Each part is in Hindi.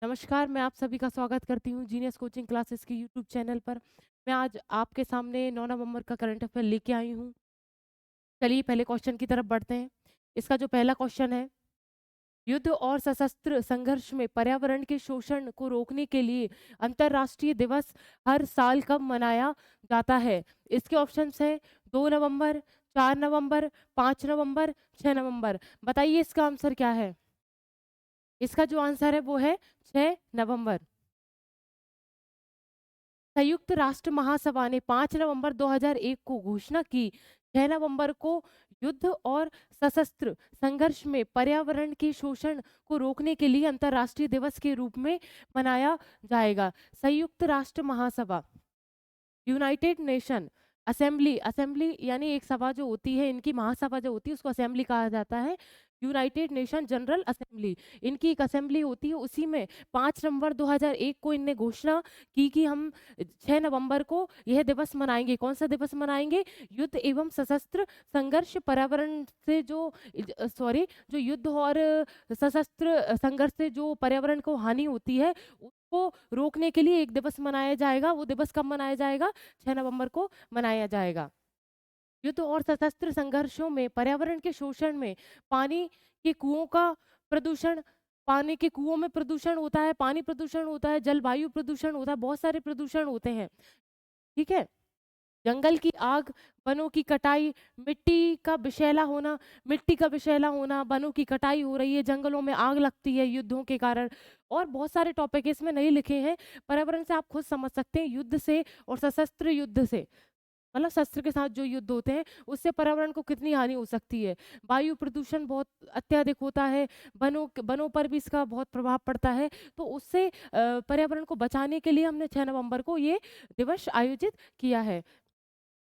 नमस्कार, मैं आप सभी का स्वागत करती हूँ जीनियस कोचिंग क्लासेस के यूट्यूब चैनल पर। मैं आज आपके सामने 9 नवंबर का करंट अफेयर लेके आई हूँ। चलिए पहले क्वेश्चन की तरफ बढ़ते हैं। इसका जो पहला क्वेश्चन है, युद्ध और सशस्त्र संघर्ष में पर्यावरण के शोषण को रोकने के लिए अंतर्राष्ट्रीय दिवस हर साल कब मनाया जाता है? इसके ऑप्शंस हैं 2 नवंबर, 4 नवंबर, 5 नवंबर, 6 नवंबर। बताइए इसका आंसर क्या है? इसका जो आंसर है वो है 6 नवंबर। संयुक्त राष्ट्र महासभा ने 5 नवंबर 2001 को घोषणा की। 6 नवंबर को युद्ध और सशस्त्र संघर्ष में पर्यावरण के शोषण को रोकने के लिए अंतर्राष्ट्रीय दिवस के रूप में मनाया जाएगा। संयुक्त राष्ट्र महासभा, यूनाइटेड नेशन असेंबली, असेंबली यानी एक सभा जो होती है, इनकी महासभा जो होती है उसको असेंबली कहा जाता है। यूनाइटेड नेशन जनरल असेंबली, इनकी एक असेंबली होती है। उसी में 5 नवंबर 2001 को इनने घोषणा की कि हम 6 नवंबर को यह दिवस मनाएंगे। कौन सा दिवस मनाएंगे? युद्ध एवं सशस्त्र संघर्ष पर्यावरण से जो जो युद्ध और सशस्त्र संघर्ष से जो पर्यावरण को हानि होती है उसको रोकने के लिए एक दिवस मनाया जाएगा। वो दिवस कब मनाया जाएगा? 6 नवंबर को मनाया जाएगा। युद्ध और सशस्त्र संघर्षों में पर्यावरण के शोषण में पानी के कुओं का प्रदूषण, पानी के कुओं में प्रदूषण होता है, पानी प्रदूषण होता है, जलवायु प्रदूषण होता है, बहुत सारे प्रदूषण होते हैं। ठीक है। जंगल की आग, वनों की कटाई, मिट्टी का विषैला होना, वनों की कटाई हो रही है, जंगलों में आग लगती है युद्धों के कारण, और बहुत सारे टॉपिक इसमें नहीं लिखे हैं। पर्यावरण से आप खुद समझ सकते हैं, युद्ध से और सशस्त्र युद्ध से, मतलब शस्त्र के साथ जो युद्ध होते हैं उससे पर्यावरण को कितनी हानि हो सकती है। वायु प्रदूषण बहुत अत्यधिक होता है, वनों पर भी इसका बहुत प्रभाव पड़ता है। तो उससे पर्यावरण को बचाने के लिए हमने 6 नवंबर को ये दिवस आयोजित किया है।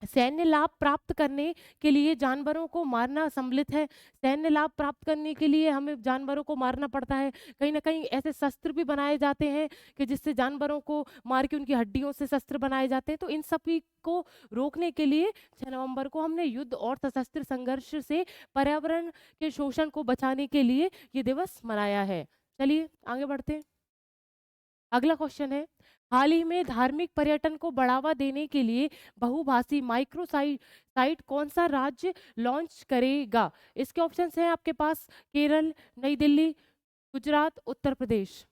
सैन्य लाभ प्राप्त करने के लिए जानवरों को मारना सम्मिलित है। सैन्य लाभ प्राप्त करने के लिए हमें जानवरों को मारना पड़ता है। कहीं न कहीं ऐसे शस्त्र भी बनाए जाते हैं कि जिससे जानवरों को मार के उनकी हड्डियों से शस्त्र बनाए जाते हैं। तो इन सभी को रोकने के लिए 6 नवंबर को हमने युद्ध और सशस्त्र संघर्ष से पर्यावरण के शोषण को बचाने के लिए ये दिवस मनाया है। चलिए आगे बढ़ते हैं। अगला क्वेश्चन है, हाल ही में धार्मिक पर्यटन को बढ़ावा देने के लिए बहुभाषी माइक्रो साइट कौन सा राज्य लॉन्च करेगा? इसके ऑप्शंस हैं आपके पास केरल, नई दिल्ली, गुजरात, उत्तर प्रदेश।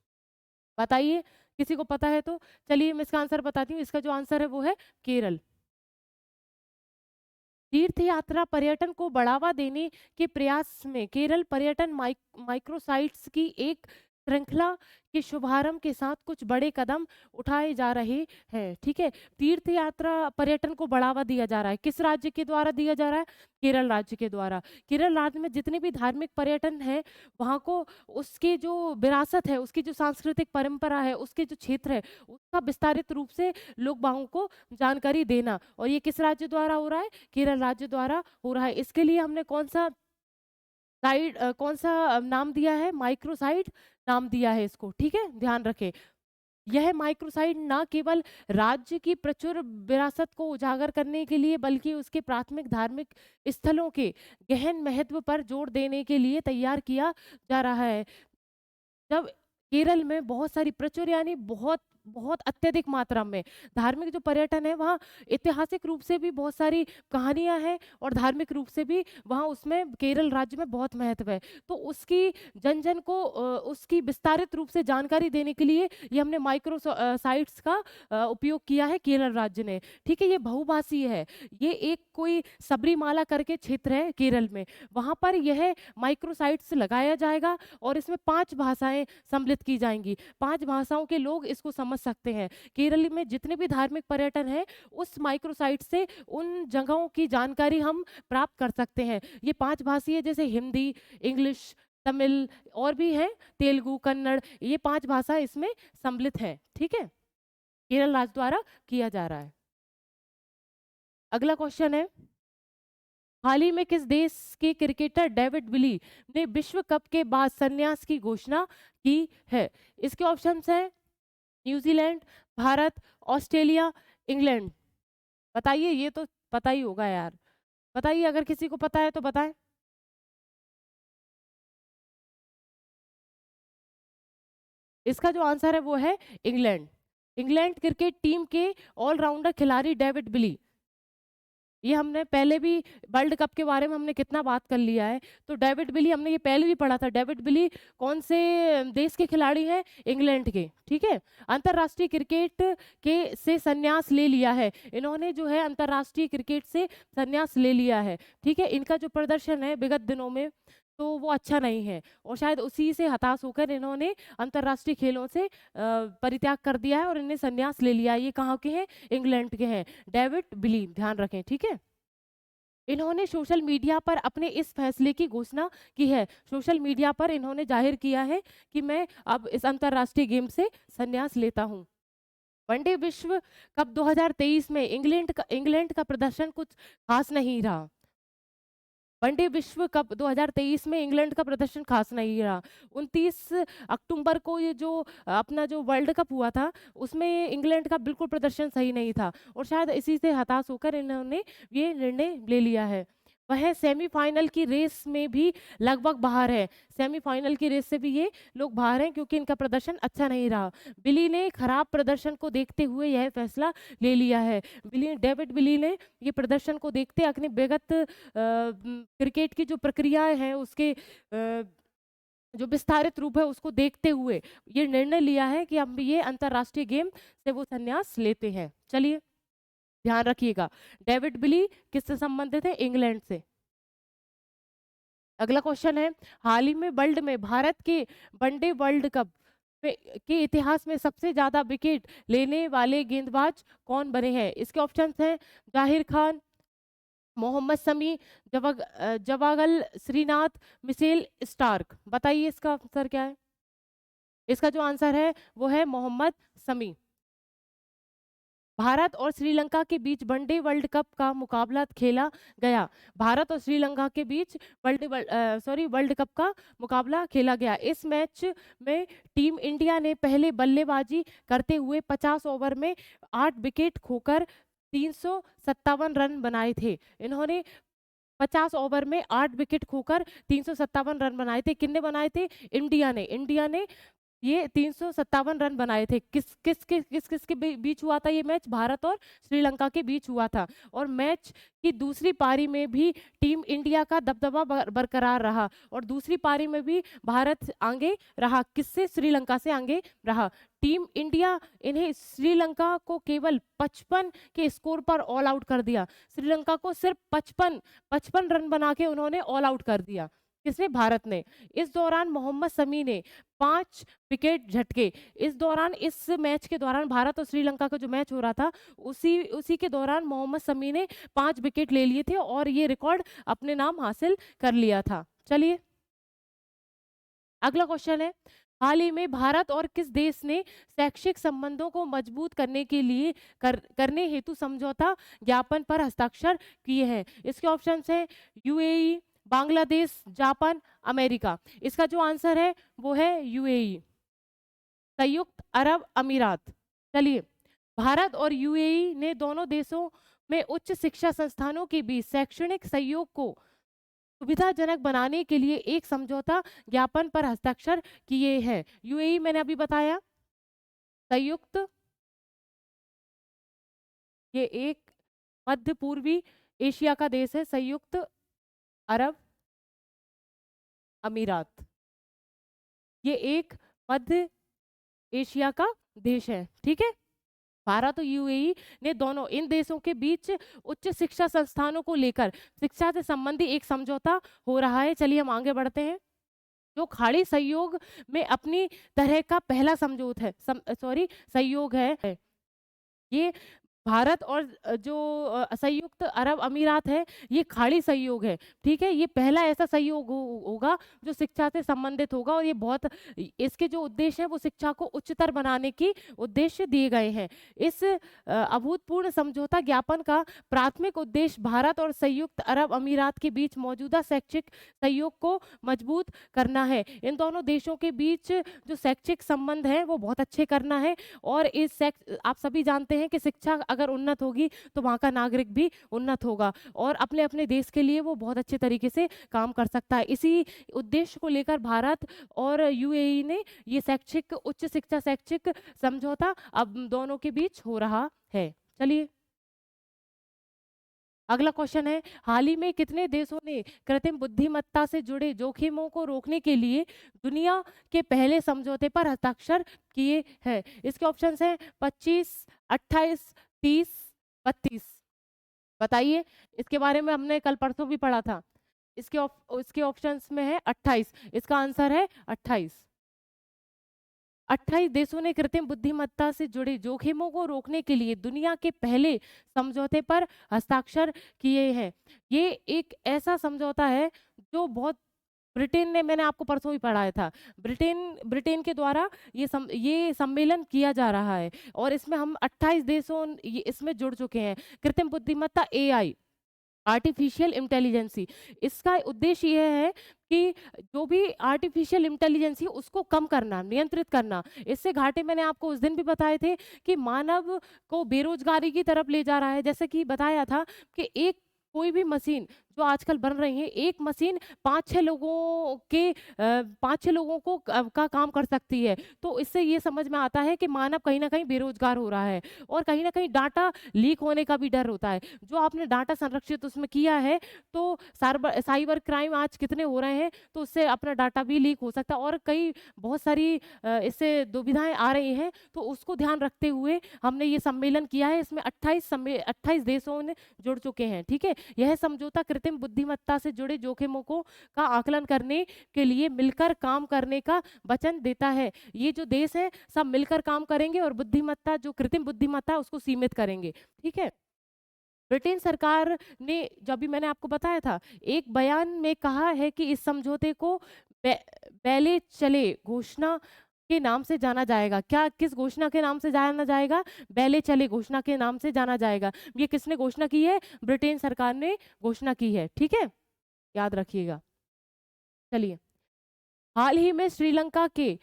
बताइए, किसी को पता है तो? चलिए मैं इसका आंसर बताती हूँ। इसका जो आंसर है वो है केरल। तीर्थ यात्रा पर्यटन को बढ़ावा देने के प्रयास में केरल पर्यटन माइक्रो साइट्स की एक श्रृंखला के शुभारंभ के साथ कुछ बड़े कदम उठाए जा रहे हैं। ठीक है। तीर्थ यात्रा पर्यटन को बढ़ावा दिया जा रहा है। किस राज्य के द्वारा दिया जा रहा है? केरल राज्य के द्वारा। केरल राज्य में जितने भी धार्मिक पर्यटन है, वहाँ को उसकी जो विरासत है, उसकी जो सांस्कृतिक परंपरा है, उसके जो क्षेत्र है, उसका विस्तारित रूप से लोग बागों को जानकारी देना। और ये किस राज्य द्वारा हो रहा है? केरल राज्य द्वारा हो रहा है। इसके लिए हमने कौन सा नाम दिया है? माइक्रोसाइट नाम दिया है इसको। ठीक है, ध्यान रखें। यह माइक्रोसाइट ना केवल राज्य की प्रचुर विरासत को उजागर करने के लिए बल्कि उसके प्राथमिक धार्मिक स्थलों के गहन महत्व पर जोर देने के लिए तैयार किया जा रहा है। जब केरल में बहुत सारी प्रचुर यानी बहुत बहुत अत्यधिक मात्रा में धार्मिक जो पर्यटन है, वहाँ ऐतिहासिक रूप से भी बहुत सारी कहानियां हैं और धार्मिक रूप से भी वहाँ उसमें केरल राज्य में बहुत महत्व है। तो उसकी जन जन को उसकी विस्तारित रूप से जानकारी देने के लिए ये हमने माइक्रो साइट्स का उपयोग किया है केरल राज्य ने। ठीक है, ये बहुभाषी है। ये एक कोई सबरीमाला करके क्षेत्र है केरल में, वहाँ पर यह माइक्रो साइट्स लगाया जाएगा और इसमें 5 भाषाएं सम्मिलित की जाएंगी। 5 भाषाओं के लोग इसको समझ सकते हैं। केरल में जितने भी धार्मिक पर्यटन है, उस माइक्रो साइट से उन जगहों की जानकारी हम प्राप्त कर सकते हैं। ये 5 भाषी है, जैसे हिंदी, इंग्लिश, तमिल और भी हैं, तेलुगु, कन्नड़, ये 5 भाषा इसमें सम्मिलित है। ठीक है, केरल राज्य द्वारा किया जा रहा है। अगला क्वेश्चन है, हाल ही में किस देश के क्रिकेटर डेविड विली ने विश्व कप के बाद संन्यास की घोषणा की है? इसके ऑप्शंस हैं न्यूजीलैंड, भारत, ऑस्ट्रेलिया, इंग्लैंड। बताइए, ये तो पता ही होगा यार। बताइए, अगर किसी को पता है तो बताएं। इसका जो आंसर है वो है इंग्लैंड। इंग्लैंड क्रिकेट टीम के ऑलराउंडर खिलाड़ी डेविड विली, ये हमने पहले भी वर्ल्ड कप के बारे में हमने कितना बात कर लिया है, तो डेविड विली हमने ये पहले भी पढ़ा था। डेविड विली कौन से देश के खिलाड़ी हैं? इंग्लैंड के, ठीक है। अंतर्राष्ट्रीय क्रिकेट के से संन्यास ले लिया है, इन्होंने जो है अंतर्राष्ट्रीय क्रिकेट से संन्यास ले लिया है, ठीक है। इनका जो प्रदर्शन है विगत दिनों में तो वो अच्छा नहीं है, और शायद उसी से हताश होकर इन्होंने अंतर्राष्ट्रीय खेलों से परित्याग कर दिया है और इन्हें संन्यास ले लिया है। ये कहाँ के हैं? इंग्लैंड के हैं, डेविड विली, ध्यान रखें, ठीक है। इन्होंने सोशल मीडिया पर अपने इस फैसले की घोषणा की है। सोशल मीडिया पर इन्होंने जाहिर किया है कि मैं अब इस अंतर्राष्ट्रीय गेम से संन्यास लेता हूं। वनडे विश्व कप 2023 में इंग्लैंड का प्रदर्शन कुछ खास नहीं रहा। वनडे विश्व कप 2023 में इंग्लैंड का प्रदर्शन खास नहीं रहा। 29 अक्टूबर को ये जो अपना जो वर्ल्ड कप हुआ था उसमें इंग्लैंड का बिल्कुल प्रदर्शन सही नहीं था, और शायद इसी से हताश होकर इन्होंने ये निर्णय ले लिया है। वह सेमीफाइनल की रेस में भी लगभग बाहर है। सेमीफाइनल की रेस से भी ये लोग बाहर हैं क्योंकि इनका प्रदर्शन अच्छा नहीं रहा। बिली ने खराब प्रदर्शन को देखते हुए यह फैसला ले लिया है। डेविड बिली ने ये प्रदर्शन को देखते अपने विगत क्रिकेट की जो प्रक्रियाएं हैं उसके जो विस्तारित रूप है उसको देखते हुए ये निर्णय लिया है कि अब ये अंतर्राष्ट्रीय गेम से वो संन्यास लेते हैं। चलिए ध्यान रखिएगा, डेविड बिली किससे संबंधित है? इंग्लैंड से। अगला क्वेश्चन है, हाल ही में वर्ल्ड में भारत के वनडे वर्ल्ड कप के इतिहास में सबसे ज्यादा विकेट लेने वाले गेंदबाज कौन बने हैं? इसके ऑप्शंस हैं जाहिर खान, मोहम्मद शमी, जवागल श्रीनाथ, मिशेल स्टार्क। बताइए इसका आंसर क्या है? इसका जो आंसर है वो है मोहम्मद शमी। भारत और श्रीलंका के बीच वनडे वर्ल्ड कप का मुकाबला खेला गया। भारत और श्रीलंका के बीच वर्ल्ड कप का मुकाबला खेला गया। इस मैच में टीम इंडिया ने पहले बल्लेबाजी करते हुए 50 ओवर में 8 विकेट खोकर 357 रन बनाए थे। इन्होंने 50 ओवर में 8 विकेट खोकर 357 रन बनाए थे। किसने बनाए थे? इंडिया ने ये 357 रन बनाए थे। किस के बीच हुआ था ये मैच? भारत और श्रीलंका के बीच हुआ था। और मैच की दूसरी पारी में भी टीम इंडिया का दबदबा बरकरार रहा, और दूसरी पारी में भी भारत आगे रहा। किससे? श्रीलंका से आगे रहा। टीम इंडिया इन्हें श्रीलंका को केवल 55 के स्कोर पर ऑल आउट कर दिया। श्रीलंका को सिर्फ 55 रन बना के उन्होंने ऑल आउट कर दिया। किसने? भारत ने। इस दौरान मोहम्मद शमी ने 5 विकेट झटके। इस दौरान इस मैच के दौरान भारत और श्रीलंका का जो मैच हो रहा था उसी के दौरान मोहम्मद शमी ने 5 विकेट ले लिए थे और ये रिकॉर्ड अपने नाम हासिल कर लिया था। चलिए अगला क्वेश्चन है, हाल ही में भारत और किस देश ने शैक्षिक संबंधों को मजबूत करने के लिए करने हेतु समझौता ज्ञापन पर हस्ताक्षर किए हैं? इसके ऑप्शंस हैं यूएई, बांग्लादेश, जापान, अमेरिका। इसका जो आंसर है वो है यूएई, संयुक्त अरब अमीरात। चलिए, भारत और यूएई ने दोनों देशों में उच्च शिक्षा संस्थानों के बीच शैक्षणिक सहयोग को सुविधाजनक बनाने के लिए एक समझौता ज्ञापन पर हस्ताक्षर किए हैं। यूएई मैंने अभी बताया, संयुक्त, ये एक मध्य पूर्वी एशिया का देश है, संयुक्त अरब अमीरात। ये एक मध्य एशिया का देश है, ठीक है। भारत और यूएई ने दोनों इन देशों के बीच उच्च शिक्षा संस्थानों को लेकर शिक्षा से संबंधी एक समझौता हो रहा है। चलिए हम आगे बढ़ते हैं। जो खाड़ी सहयोग में अपनी तरह का पहला सहयोग है, ये भारत और जो संयुक्त अरब अमीरात है ये खाड़ी सहयोग है, ठीक है। ये पहला ऐसा सहयोग होगा जो शिक्षा से संबंधित होगा, और ये बहुत इसके जो उद्देश्य है वो शिक्षा को उच्चतर बनाने की उद्देश्य दिए गए हैं। इस अभूतपूर्व समझौता ज्ञापन का प्राथमिक उद्देश्य भारत और संयुक्त अरब अमीरात के बीच मौजूदा शैक्षिक सहयोग को मजबूत करना है। इन दोनों देशों के बीच जो शैक्षिक संबंध है वो बहुत अच्छे करना है। और आप सभी जानते हैं कि शिक्षा अगर उन्नत होगी तो वहाँ का नागरिक भी उन्नत होगा और अपने अपने देश के लिए वो बहुत अच्छे तरीके से काम कर सकता है। इसी उद्देश्य को लेकर भारत और यूएई ने ये शैक्षिक उच्च शिक्षा शैक्षिक समझौता अब दोनों के बीच हो रहा है। चलिए अगला क्वेश्चन है, हाल ही में कितने देशों ने कृत्रिम बुद्धिमत्ता से जुड़े जोखिमों को रोकने के लिए दुनिया के पहले समझौते पर हस्ताक्षर किए हैं? इसके ऑप्शंस हैं 25, 28, 30, 32। बताइए, इसके बारे में हमने कल परसों भी पढ़ा था। इसके ऑप्शंस में है 28, इसका आंसर है 28। 28 देशों ने कृत्रिम बुद्धिमत्ता से जुड़े जोखिमों को रोकने के लिए दुनिया के पहले समझौते पर हस्ताक्षर किए हैं। ये एक ऐसा समझौता है जो बहुत ब्रिटेन ने, मैंने आपको परसों ही पढ़ाया था, ब्रिटेन ब्रिटेन के द्वारा ये सम्मेलन किया जा रहा है और इसमें हम 28 देशों इसमें जुड़ चुके हैं। कृत्रिम बुद्धिमत्ता एआई, आर्टिफिशियल इंटेलिजेंसी, इसका उद्देश्य यह है कि जो भी आर्टिफिशियल इंटेलिजेंसी उसको कम करना, नियंत्रित करना। इससे घाटे मैंने आपको उस दिन भी बताए थे कि मानव को बेरोजगारी की तरफ ले जा रहा है। जैसे कि बताया था कि एक कोई भी मशीन जो आजकल बन रही है, एक मशीन 5-6 लोगों को का काम कर सकती है। तो इससे ये समझ में आता है कि मानव कहीं ना कहीं बेरोजगार हो रहा है और कहीं ना कहीं डाटा लीक होने का भी डर होता है। जो आपने डाटा संरक्षित उसमें किया है तो साइबर क्राइम आज कितने हो रहे हैं, तो उससे अपना डाटा भी लीक हो सकता है और कई बहुत सारी इससे दुविधाएं आ रही हैं। तो उसको ध्यान रखते हुए हमने ये सम्मेलन किया है। इसमें 28 देशों ने जुड़ चुके हैं। ठीक है, यह समझौता कृत्रिम बुद्धिमत्ता से जुड़े जोखिमों को का आकलन करने के लिए मिलकर काम करने का वचन देता है। ये जो देश है सब मिलकर काम करेंगे और बुद्धिमत्ता, जो कृत्रिम बुद्धिमत्ता है, उसको सीमित करेंगे। ठीक है, ब्रिटेन सरकार ने, जब भी मैंने आपको बताया था, एक बयान में कहा है कि इस समझौते को बे, बेले चले घोषणा के नाम से जाना जाएगा। क्या, किस घोषणा के नाम से जाना जाएगा? बेले चले घोषणा के नाम से जाना जाएगा। ये किसने घोषणा की है? ब्रिटेन सरकार ने घोषणा की है। ठीक है, याद रखिएगा। चलिए, हाल ही में श्रीलंका के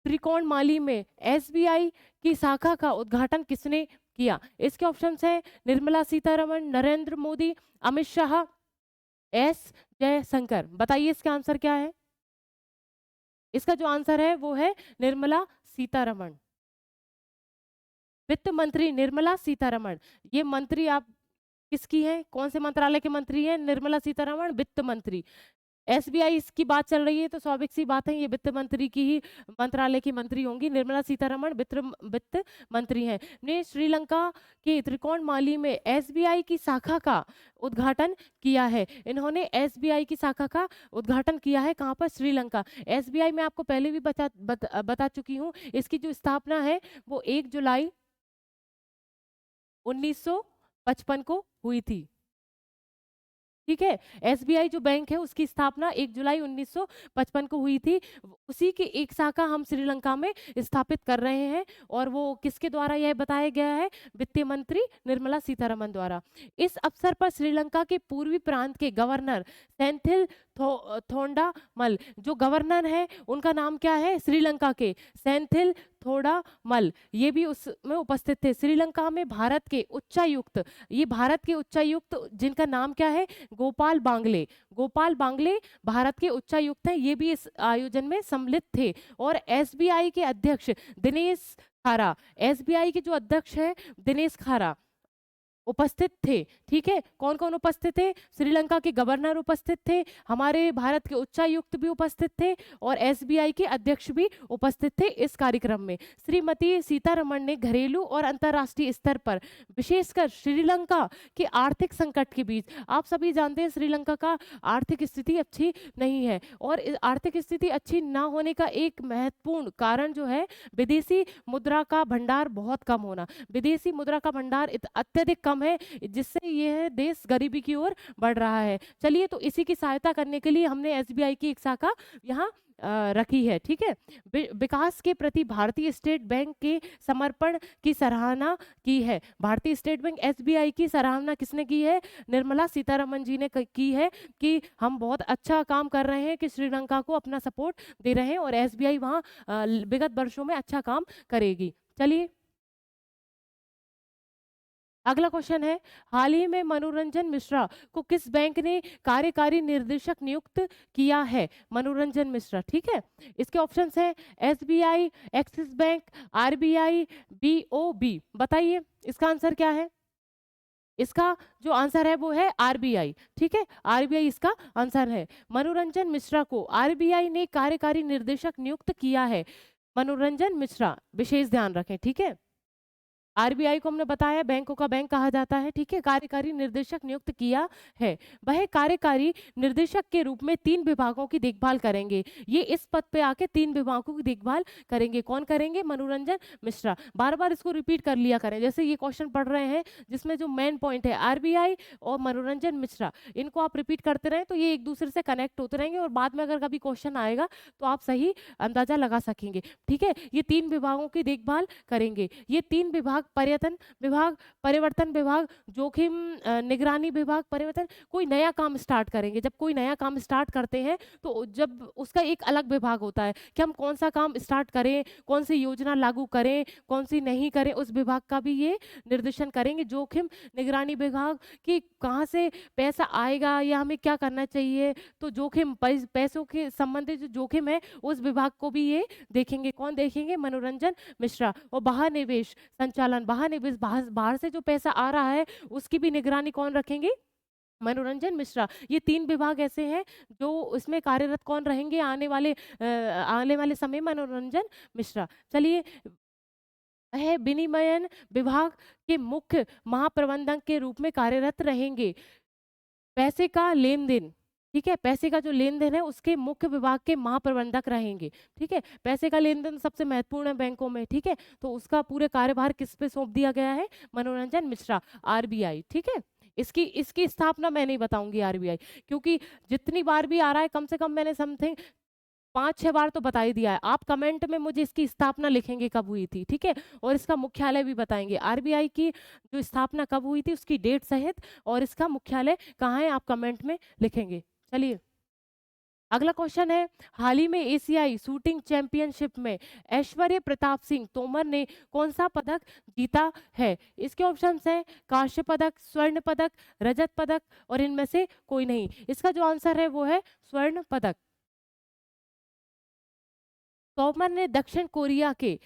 त्रिकोणमाली में एसबीआई की शाखा का उद्घाटन किसने किया? इसके ऑप्शंस हैं निर्मला सीतारमण, नरेंद्र मोदी, अमित शाह, एस जयशंकर। बताइए इसका आंसर क्या है? इसका जो आंसर है वो है निर्मला सीतारमण, वित्त मंत्री निर्मला सीतारमण। ये मंत्री आप किसकी हैं? कौन से मंत्रालय के मंत्री हैं? निर्मला सीतारमण वित्त मंत्री। एसबीआई की बात चल रही है तो स्वाभाविक सी बात है ये वित्त मंत्री की ही मंत्रालय की मंत्री होंगी। निर्मला सीतारमण वित्त मंत्री हैं। ने श्रीलंका के त्रिकोणमाली में एसबीआई की शाखा का उद्घाटन किया है। इन्होंने एसबीआई की शाखा का उद्घाटन किया है। कहाँ पर? श्रीलंका। एसबीआई मैं आपको पहले भी बता चुकी हूँ। इसकी जो स्थापना है वो 1 जुलाई 1955 को हुई थी। ठीक है, एसबीआई जो बैंक है उसकी स्थापना 1 जुलाई 1955 को हुई थी। उसी की एक शाखा हम श्रीलंका में स्थापित कर रहे हैं और वो किसके द्वारा यह बताया गया है? वित्त मंत्री निर्मला सीतारमण द्वारा। इस अवसर पर श्रीलंका के पूर्वी प्रांत के गवर्नर सेंथिल थोंडामल, जो गवर्नर है उनका नाम क्या है? श्रीलंका के सेंथिल थोडामल, ये भी उसमें उपस्थित थे। श्रीलंका में भारत के उच्चायुक्त, ये भारत के उच्चायुक्त जिनका नाम क्या है? गोपाल बांगले। गोपाल बांगले भारत के उच्चायुक्त हैं, ये भी इस आयोजन में सम्मिलित थे। और एसबीआई के अध्यक्ष दिनेश खारा, एसबीआई के जो अध्यक्ष हैं दिनेश खारा उपस्थित थे। ठीक है, कौन कौन उपस्थित थे? श्रीलंका के गवर्नर उपस्थित थे, हमारे भारत के उच्चायुक्त भी उपस्थित थे और एसबीआई के अध्यक्ष भी उपस्थित थे इस कार्यक्रम में। श्रीमती सीतारमण ने घरेलू और अंतर्राष्ट्रीय स्तर पर, विशेषकर श्रीलंका के आर्थिक संकट के बीच, आप सभी जानते हैं श्रीलंका का आर्थिक स्थिति अच्छी नहीं है और आर्थिक स्थिति अच्छी ना होने का एक महत्वपूर्ण कारण जो है विदेशी मुद्रा का भंडार बहुत कम होना। विदेशी मुद्रा का भंडार अत्यधिक कम है, जिससे यह देश गरीबी की ओर बढ़ रहा है। चलिए, तो इसी की सहायता करने के लिए हमने एसबीआई की एक शाखा यहाँ रखी है। ठीक है, विकास के प्रति भारतीय स्टेट बैंक के समर्पण की सराहना की है। भारतीय स्टेट बैंक, एसबीआई की सराहना किसने की है? निर्मला सीतारमण जी ने की है कि हम बहुत अच्छा काम कर रहे हैं, कि श्रीलंका को अपना सपोर्ट दे रहे हैं और एसबीआई वहाँ विगत वर्षों में अच्छा काम करेगी। चलिए, अगला क्वेश्चन है, हाल ही में मनोरंजन मिश्रा को किस बैंक ने कार्यकारी निर्देशक नियुक्त किया है? मनोरंजन मिश्रा, ठीक है। इसके ऑप्शंस हैं SBI, axis bank, RBI, BOB. बताइए इसका आंसर क्या है? इसका जो आंसर है वो है आरबीआई, ठीक है। आरबीआई इसका आंसर है। मनोरंजन मिश्रा को आरबीआई ने कार्यकारी निर्देशक नियुक्त किया है। मनोरंजन मिश्रा, विशेष ध्यान रखें, ठीक है। आरबीआई को हमने बताया बैंकों का बैंक कहा जाता है, ठीक है। कार्यकारी निर्देशक नियुक्त किया है। वह कार्यकारी निर्देशक के रूप में 3 विभागों की देखभाल करेंगे। ये इस पद पे आके 3 विभागों की देखभाल करेंगे। कौन करेंगे? मनोरंजन मिश्रा। बार बार इसको रिपीट कर लिया करें, जैसे ये क्वेश्चन पढ़ रहे हैं जिसमें जो मेन पॉइंट है आरबीआई और मनोरंजन मिश्रा, इनको आप रिपीट करते रहें तो ये एक दूसरे से कनेक्ट होते रहेंगे और बाद में अगर कभी क्वेश्चन आएगा तो आप सही अंदाजा लगा सकेंगे, ठीक है। ये 3 विभागों की देखभाल करेंगे। ये 3 विभाग पर्यटन विभाग, परिवर्तन विभाग, जोखिम निगरानी विभाग, परिवर्तन, कोई नया काम स्टार्ट करेंगे। जब कोई नया काम स्टार्ट करते हैं तो जब उसका एक अलग विभाग होता है कि हम कौन सा काम स्टार्ट करें, कौन सी योजना लागू करें, कौन सी नहीं करें, उस विभाग का भी ये निर्देशन करेंगे। जोखिम निगरानी विभाग कि कहाँ से पैसा आएगा या हमें क्या करना चाहिए, तो जोखिम पैसों के संबंधित जो जोखिम है उस विभाग को भी ये देखेंगे। कौन देखेंगे? मनोरंजन मिश्रा। और बाहर निवेश संचालन, बाहर निवेश, बाहर से जो पैसा आ रहा है उसकी भी निगरानी कौन रखेंगे? मनोरंजन मिश्रा। ये 3 विभाग ऐसे हैं जो इसमें कार्यरत कौन रहेंगे आने वाले समय? मनोरंजन मिश्रा। चलिए, वह विनिमयन विभाग के मुख्य महाप्रबंधक के रूप में कार्यरत रहेंगे। पैसे का लेन-देन, ठीक है? पैसे का जो लेन-देन है उसके मुख्य विभाग के महाप्रबंधक रहेंगे, ठीक है? पैसे का लेन-देन सबसे महत्वपूर्ण है बैंकों में, ठीक है? तो उसका पूरे कार्यभार किस पे सौंप दिया गया है? मनोरंजन मिश्रा, आरबीआई, ठीक है? इसकी इसकी स्थापना मैं नहीं बताऊँगी आरबीआई, क्योंकि जितनी बार भी आ रहा है कम से कम मैंने समथिंग 5-6 बार तो बता ही दिया है। आप कमेंट में मुझे इसकी स्थापना लिखेंगे कब हुई थी, ठीक है? और इसका मुख्यालय भी बताएँगे। आरबीआई की जो स्थापना कब हुई थी उसकी डेट सहित और इसका मुख्यालय कहाँ है आप कमेंट में लिखेंगे। चलिए, अगला क्वेश्चन है, हाल ही में एशियाई शूटिंग चैंपियनशिप में ऐश्वर्य प्रताप सिंह तोमर ने कौन सा पदक जीता है? इसके ऑप्शंस हैं कांस्य पदक, स्वर्ण पदक, रजत पदक और इनमें से कोई नहीं। इसका जो आंसर है वो है स्वर्ण पदक। तोमर ने दक्षिण कोरिया के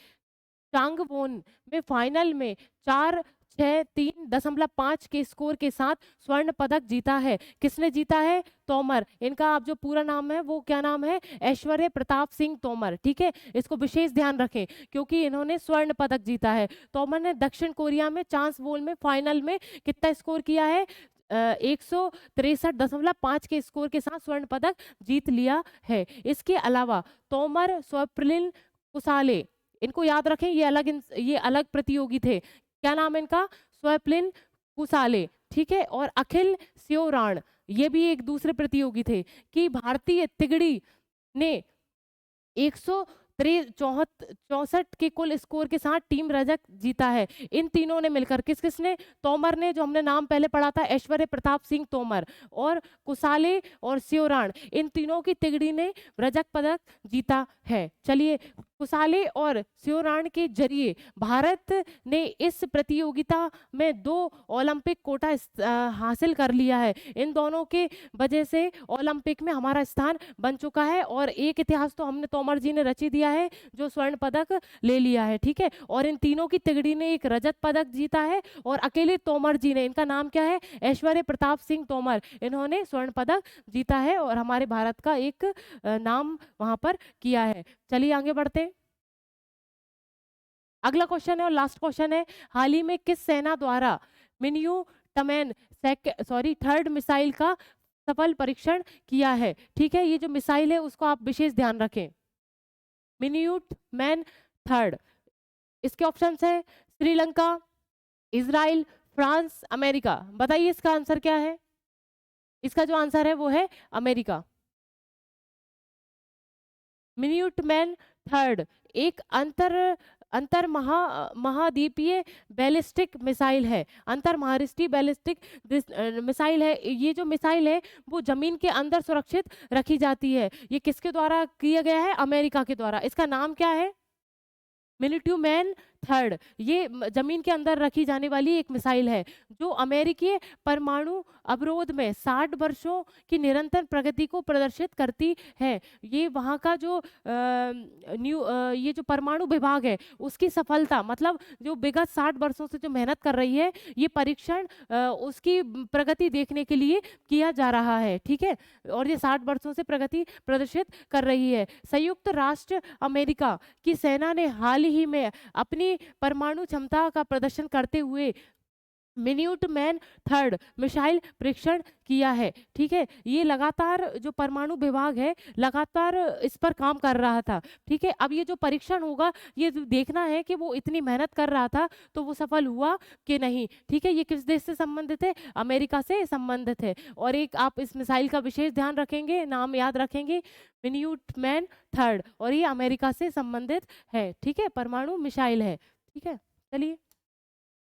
चांगवोन में फाइनल में 4-6-3.5 के स्कोर के साथ स्वर्ण पदक जीता है। किसने जीता है? तोमर। इनका आप जो पूरा नाम है वो क्या नाम है? ऐश्वर्य प्रताप सिंह तोमर, ठीक है। इसको विशेष ध्यान रखें क्योंकि इन्होंने स्वर्ण पदक जीता है। तोमर ने दक्षिण कोरिया में चांगवोन में फाइनल में कितना स्कोर किया है? 163.5 के स्कोर के साथ स्वर्ण पदक जीत लिया है। इसके अलावा तोमर, स्वप्निल कुसाले, इनको याद रखें, ये अलग प्रतियोगी थे। क्या नाम है इनका? स्वप्निल कुसाले, ठीक है। और अखिल स्योराण, ये भी एक दूसरे प्रतियोगी थे कि भारतीय तिगड़ी ने 164 के कुल स्कोर के साथ टीम रजत जीता है। इन तीनों ने मिलकर, किसने? तोमर ने, जो हमने नाम पहले पढ़ा था, ऐश्वर्य प्रताप सिंह तोमर, और कुसाले और स्योराण, इन तीनों की तिगड़ी ने रजत पदक जीता है। चलिए, कुसाले और स्योराण के जरिए भारत ने इस प्रतियोगिता में 2 ओलंपिक कोटा हासिल कर लिया है। इन दोनों के वजह से ओलंपिक में हमारा स्थान बन चुका है और एक इतिहास तो हमने तोमर जी ने रच ही दिया है जो स्वर्ण पदक ले लिया है, ठीक है। और इन तीनों की तिगड़ी ने एक रजत पदक जीता है और अकेले तोमर जी ने, इनका नाम क्या है? ऐश्वर्य प्रताप सिंह तोमर, इन्होंने स्वर्ण पदक जीता है और हमारे भारत का एक नाम वहां पर किया है। चलिए आगे बढ़ते हैं। अगला क्वेश्चन है और लास्ट क्वेश्चन है, हाल ही में किस सेना द्वारा मिन्यू टमैन थर्ड मिसाइल का सफल परीक्षण किया है? ठीक है, ये जो मिसाइल है उसको आप विशेष ध्यान रखें। Minute man third. इसके ऑप्शंस है श्रीलंका, इजराइल, फ्रांस, अमेरिका। बताइए इसका आंसर क्या है? इसका जो आंसर है वो है अमेरिका। मिन्यूट मैन थर्ड एक अंतर महाद्वीपीय बैलिस्टिक मिसाइल है। अंतर महाद्वीपीय बैलिस्टिक मिसाइल है। ये जो मिसाइल है वो जमीन के अंदर सुरक्षित रखी जाती है। ये किसके द्वारा किया गया है? अमेरिका के द्वारा। इसका नाम क्या है? मिनिट्यू मैन थर्ड, ये जमीन के अंदर रखी जाने वाली एक मिसाइल है जो अमेरिकी परमाणु अवरोध में 60 वर्षों की निरंतर प्रगति को प्रदर्शित करती है। ये वहाँ का जो ये जो परमाणु विभाग है उसकी सफलता, मतलब जो विगत 60 वर्षों से जो मेहनत कर रही है, ये परीक्षण उसकी प्रगति देखने के लिए किया जा रहा है, ठीक है। और ये 60 वर्षों से प्रगति प्रदर्शित कर रही है। संयुक्त राष्ट्र अमेरिका की सेना ने हाल ही में अपनी परमाणु क्षमता का प्रदर्शन करते हुए मिन्यूटमैन थर्ड मिसाइल परीक्षण किया है, ठीक है। ये लगातार जो परमाणु विभाग है लगातार इस पर काम कर रहा था, ठीक है। अब ये जो परीक्षण होगा ये देखना है कि वो इतनी मेहनत कर रहा था तो वो सफल हुआ कि नहीं, ठीक है। ये किस देश से संबंधित है? अमेरिका से संबंधित है। और एक आप इस मिसाइल का विशेष ध्यान रखेंगे, नाम याद रखेंगे, मिन्यूटमैन थर्ड, और ये अमेरिका से संबंधित है, ठीक है। परमाणु मिसाइल है, ठीक है। चलिए,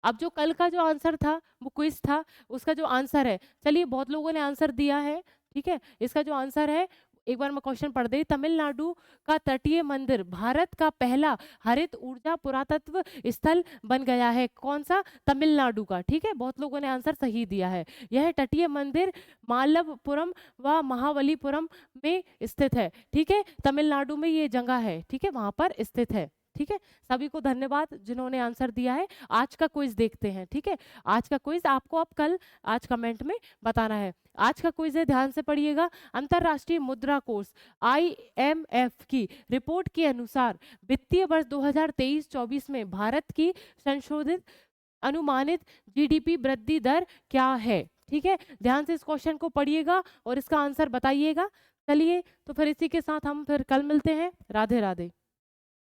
अब जो कल का जो आंसर था वो क्विज था, उसका जो आंसर है, चलिए बहुत लोगों ने आंसर दिया है, ठीक है। इसका जो आंसर है, एक बार मैं क्वेश्चन पढ़ दे, तमिलनाडु का तटीय मंदिर भारत का पहला हरित ऊर्जा पुरातत्व स्थल बन गया है। कौन सा? तमिलनाडु का, ठीक है। बहुत लोगों ने आंसर सही दिया है। यह तटीय मंदिर मालवपुरम व महाबलीपुरम में स्थित है, ठीक है। तमिलनाडु में ये जगह है, ठीक है, वहां पर स्थित है, ठीक है। सभी को धन्यवाद जिन्होंने आंसर दिया है। आज का क्विज देखते हैं, ठीक है। आज का क्विज आपको अब कल आज कमेंट में बताना है। आज का क्विज है, ध्यान से पढ़िएगा। अंतरराष्ट्रीय मुद्रा कोष IMF की रिपोर्ट के अनुसार वित्तीय वर्ष 2023-24 में भारत की संशोधित अनुमानित GDP वृद्धि दर क्या है, ठीक है। ध्यान से इस क्वेश्चन को पढ़िएगा और इसका आंसर बताइएगा। चलिए, तो फिर इसी के साथ हम फिर कल मिलते हैं। राधे राधे।